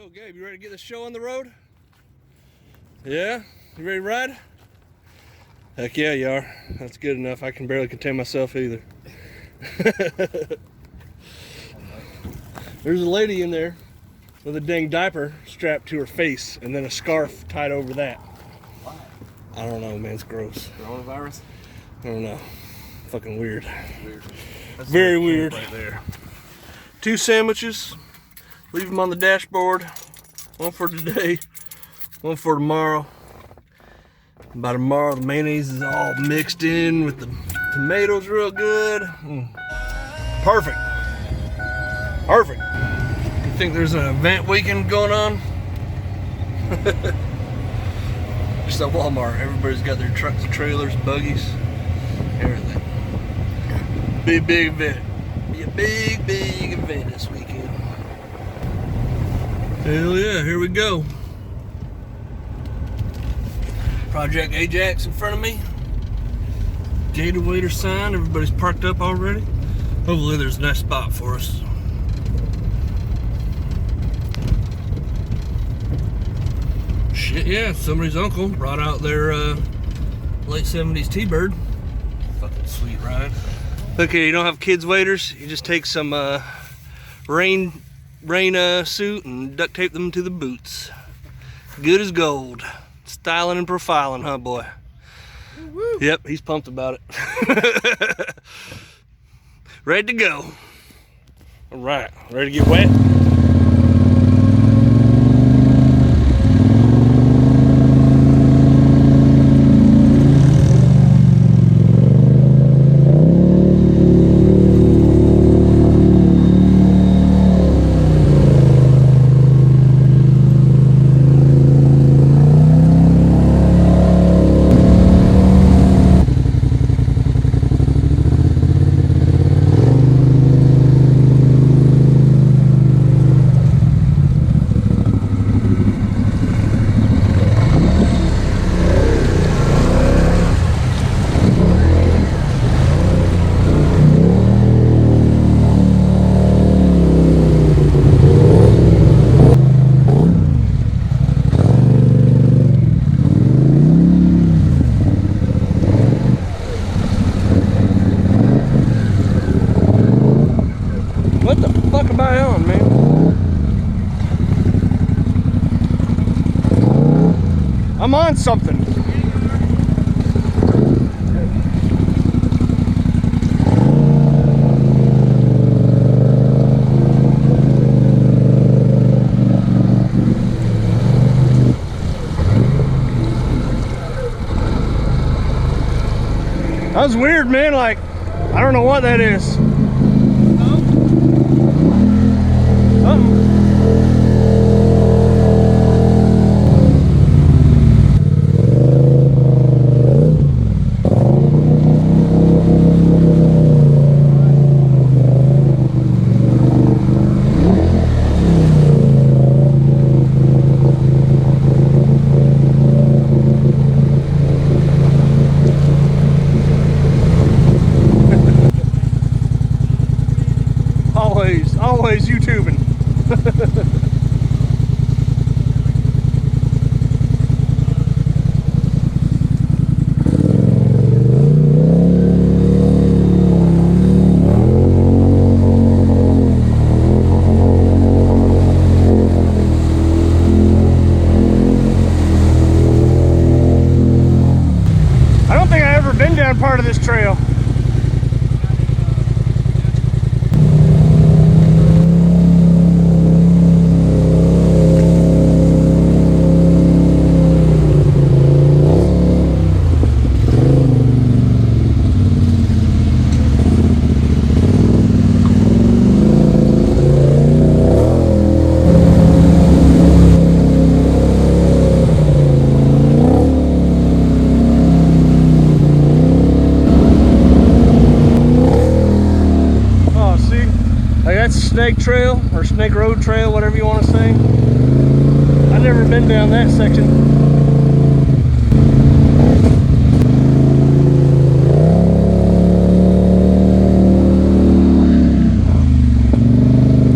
Yo, Gabe, you ready to get this show on the road? Yeah? You ready to ride? Heck yeah, you are. That's good enough. I can barely contain myself either. There's a lady in there with a dang diaper strapped to her face and then a scarf tied over that. Why? I don't know, man. It's gross. Coronavirus? I don't know. Fucking weird. Weird. That's Very weird. Right there. 2 sandwiches. Leave them on the dashboard. One for today, one for tomorrow. By tomorrow, the mayonnaise is all mixed in with the tomatoes real good. Perfect. Perfect. You think there's an event weekend going on? Just at Walmart. Everybody's got their trucks, trailers, buggies, everything. Big event. Be a big event this weekend. Hell yeah, here we go. Project Ajax in front of me. Gated waiter sign. Everybody's parked up already. Hopefully there's a nice spot for us. Shit, yeah, somebody's uncle brought out their late 70s T-Bird. Fucking sweet ride. Okay, you don't have kids waiters. You just take some rain suit and duct tape them to the boots. Good as gold. Styling and profiling, huh, boy? Woo. Yep, he's pumped about it. Ready to go. All right, ready to get wet? What the fuck am I on, man? I'm on something. That was weird, man. Like, I don't know what that is. Always YouTubing. I don't think I've ever been down part of this trail. Snake Trail or Snake Road Trail, whatever you want to say. I've never been down that section.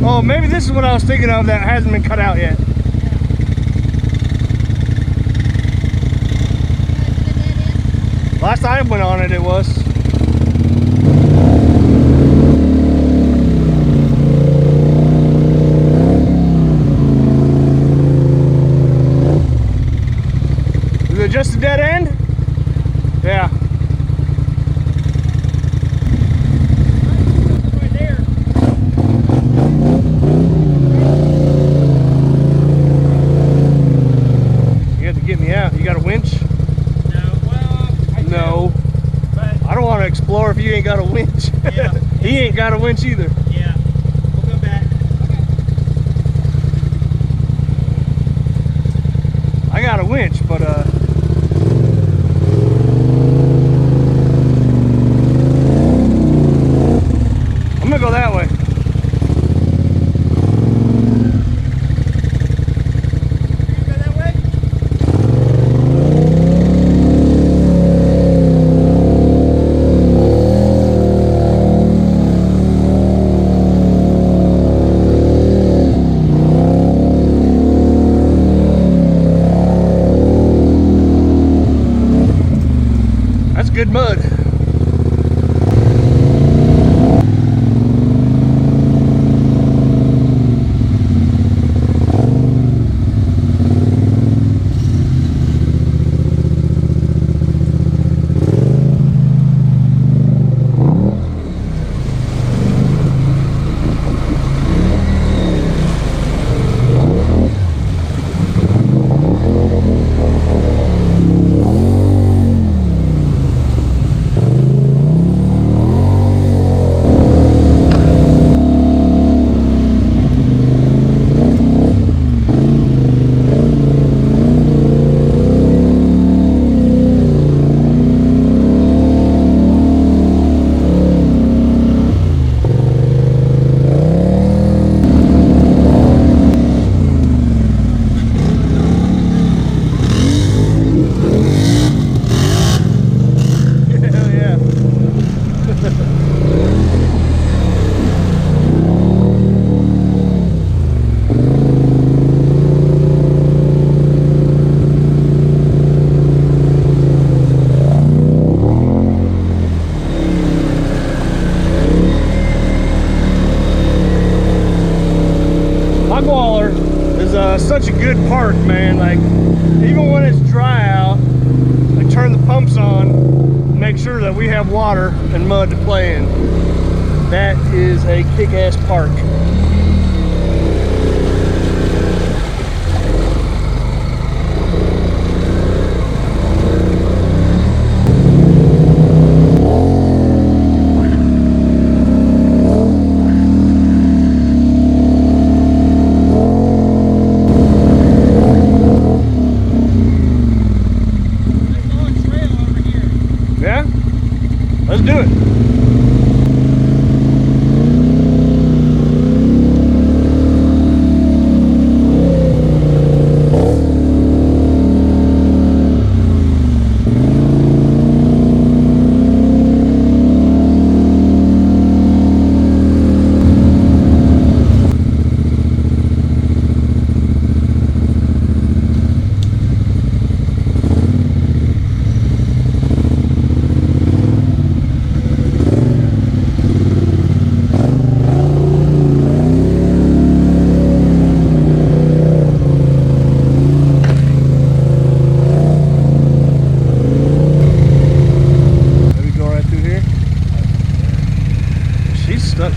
Oh, maybe this is what I was thinking of that hasn't been cut out yet. Last time I went on it, it was. Is it just a dead end? Yeah. Right there. You have to get me out. You got a winch? No, well, I do, No. but I don't want to explore if you ain't got a winch. Yeah. He ain't got a winch either. yeah, we'll go back. I got a winch, but I'm gonna go that way. You go that way? That's good mud. Hell yeah. Outlaw is such a good park, man. Like, even when it's dry out, I turn the pumps on, make sure that we have water and mud to play in. That is a kick-ass park. There's no trail over here. Yeah? Let's do it.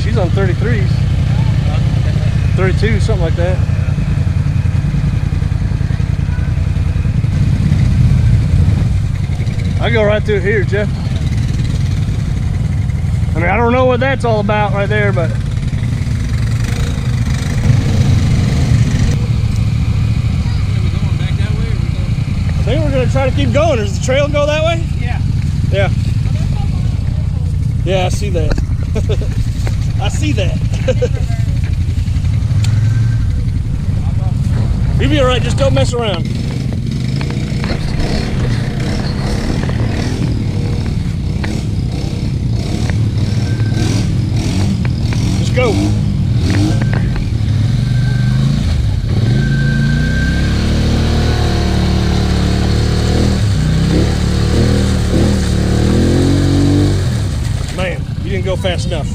She's on 33s, 32, something like that. I go right through here, Jeff. I mean, I don't know what that's all about right there, but Are we going back that way or are we going? I think we're gonna try to keep going. Does the trail go that way? Yeah. Yeah. Yeah, I see that. I see that. You'll be all right. Just don't mess around. Just go. fast enough.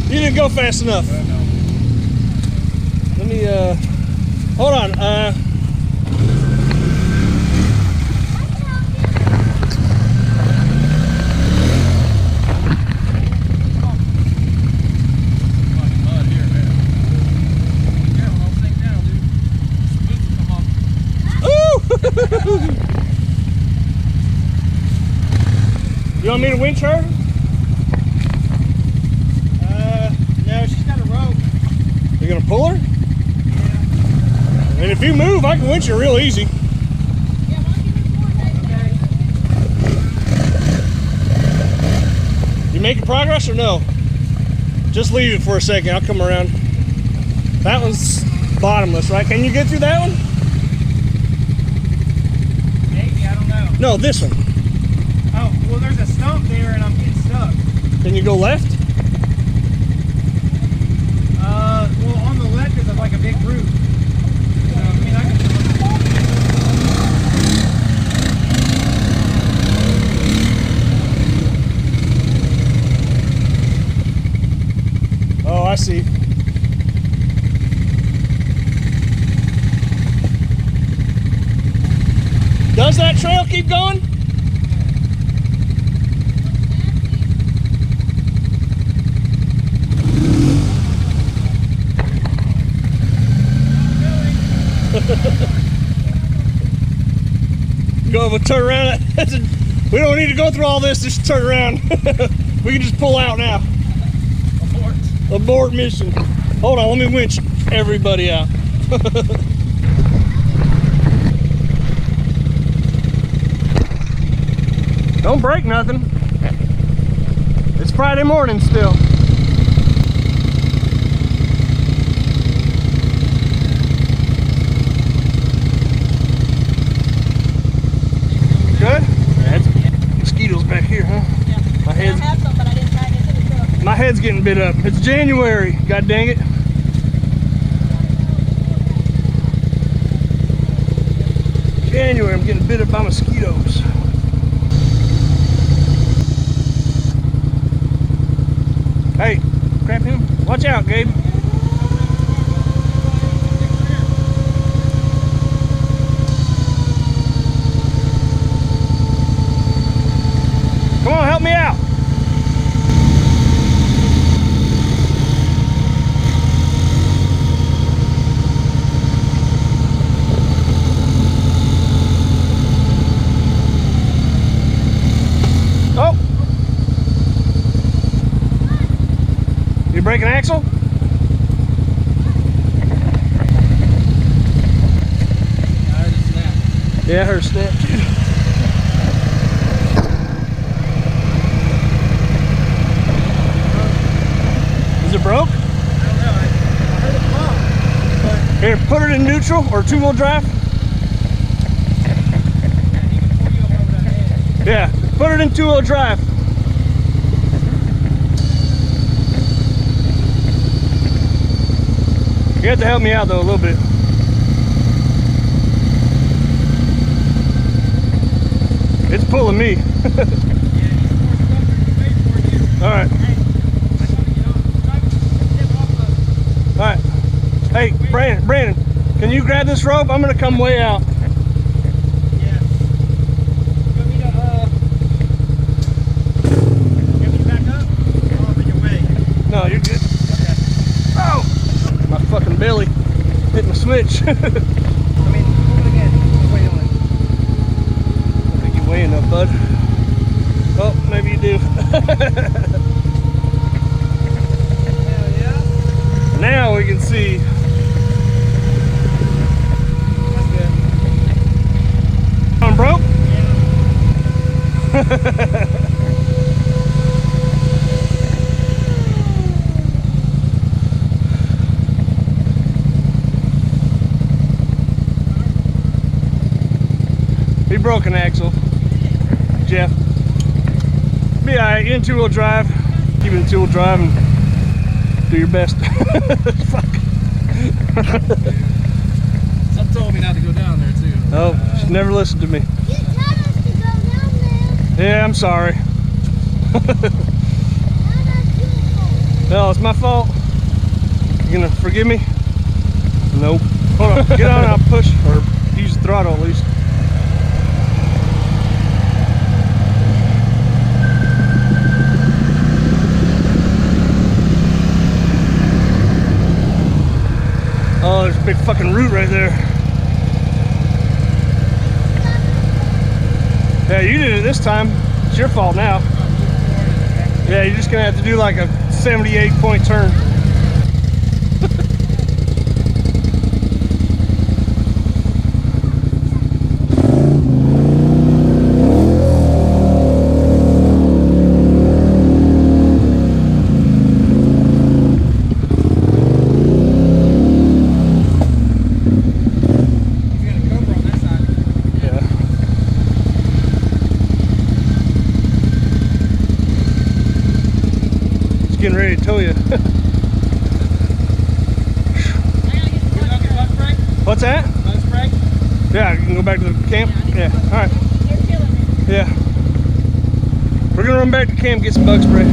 You didn't go fast enough. Let me, hold on. You want me to winch her? No, she's got a rope. You gonna pull her? Yeah. And if you move, I can winch her real easy. You making progress or no? Just leave it for a second. I'll come around. That one's bottomless, right? Can you get through that one? Maybe, I don't know. No, this one. Oh, well, there's a stump there and I'm getting stuck. Can you go left? Well, on the left is like a big root. I mean, I can. Oh, I see. Does that trail keep going? Go over, turn around. We don't need to go through all this, just turn around. We can just pull out now. Abort mission. Hold on, let me winch everybody out. Don't break nothing. It's Friday morning still. Good? Yeah, mosquitoes back here, huh? Yeah. My head's, I have some, but I didn't tag into the truck. my head's getting bit up. It's January, god dang it. January, I'm getting bit up by mosquitoes. Hey, crap him. Watch out, Gabe. Come on, help me out. Oh. You break an axle? Yeah, I heard a snap too. Is it broke? I don't know. I heard it pop. But Here, put it in neutral or two-wheel drive. he can pull you up over that head. Yeah, put it in two-wheel drive. You have to help me out though a little bit. It's pulling me. Yeah, he's more stuck than wait for you. All right, Hey, I gotta get on. Step off the. all right. Hey, Brandon, can you grab this rope? I'm gonna come way out. Yeah. You want me to back up? Or over your way? No, you're good. Okay. Oh, my fucking belly hit my switch. I mean, pull it again. Wait on it. I think you weigh enough, bud. Oh, maybe you do. Hell yeah. Now we can see. That's good. I'm broke. Yeah. He broke an axle. Jeff. Be alright, in two-wheel drive. Keep it in two-wheel drive and do your best. Fuck. Some told me not to go down there too. Oh, she never listened to me. You told us to go down there. Yeah, I'm sorry. Down No, it's my fault. You gonna forgive me? Nope. Hold on, get on, I'll push, or use the throttle at least. Oh, there's a big fucking root right there. Yeah, you did it this time. It's your fault now. Yeah, you're just gonna have to do like a 78-point turn. Getting ready to tow you. What's that? Yeah, you can go back to the camp. Yeah, all right. Yeah, we're gonna run back to camp, get some bug spray.